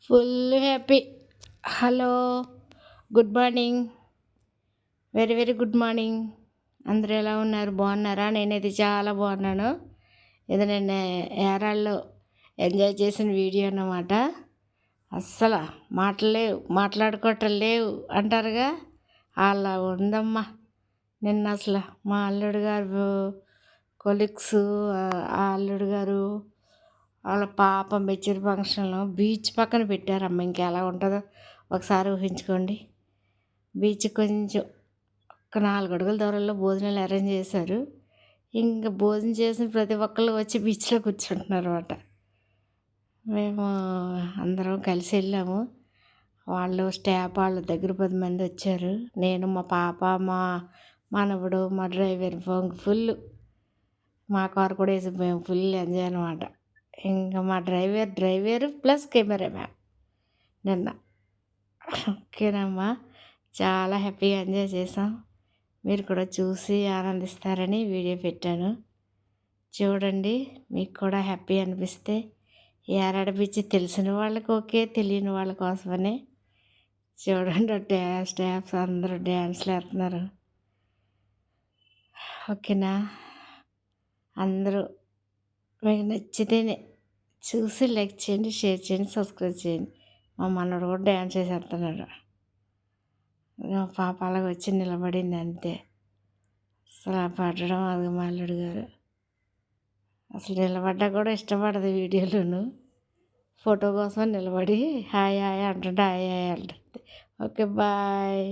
Full happy. Hello, good morning, very very good morning. అందరూ ఎలా ఉన్నారు? బాగున్నారా? నేనైతే చాలా బాగున్నాను. ఇది నేను ఏరాల్లో ఎంజాయ్ చేసిన వీడియో అన్నమాట. అస్సలు మాటలేవు, మాట్లాడుకోవటం లేవు అంటారుగా, అలా ఉందమ్మా. నిన్న అసలు మా అల్లుడు గారు కొలీగ్స్, ఆ అల్లుడు గారు వాళ్ళ పాప మెచ్యూర్ ఫంక్షన్లో బీచ్ పక్కన పెట్టారమ్మ. ఇంకెలా ఉంటుందో ఒకసారి ఊహించుకోండి. బీచ్ కొంచెం ఒక 4 అడుగుల దూరంలో భోజనాలు అరేంజ్ చేశారు. ఇంకా భోజనం చేసిన ప్రతి ఒక్కళ్ళు వచ్చి బీచ్లో కూర్చుంటున్నారు అన్నమాట. మేము అందరం కలిసి వెళ్ళాము. వాళ్ళు స్టాఫ్ వాళ్ళ దగ్గర 10 మంది వచ్చారు. నేను, మా పాప, మా మనవడు, మా డ్రైవర్ ఫుల్, మా కారు కూడా వేసి మేము ఫుల్ ఎంజాయ్ అనమాట. ఇంకా మా డ్రైవర్ ప్లస్ కెమెరామ్యాన్ నిన్న. ఓకేనమ్మా, చాలా హ్యాపీగా ఎంజాయ్ చేసాం. మీరు కూడా చూసి ఆనందిస్తారని వీడియో పెట్టాను. చూడండి, మీకు కూడా హ్యాపీ అనిపిస్తే యారాడ బీచ్ తెలిసిన వాళ్ళకి ఓకే, తెలియని వాళ్ళ కోసమని చూడండి. స్టాఫ్స్ అందరూ డ్యాన్స్లు వేస్తున్నారు. ఓకేనా? అందరూ మీకు నచ్చితేనే చూసి లైక్ చేయండి, షేర్ చేయండి, సబ్స్క్రైబ్ చేయండి. మా మనవడు కూడా డ్యాన్స్ చేసేస్తున్నాడు. పాప అలాగ వచ్చి నిలబడింది అంతే. అసలు పడడం అది మా అల్లుడు గారు అసలు నిలబడ్డా కూడా ఇష్టపడదు వీడియోలోను. ఫోటో కోసం నిలబడి హాయ్ హాయ్ అంటుంటే హాయ్ హాయ్ అంటుంది. Okay, bye.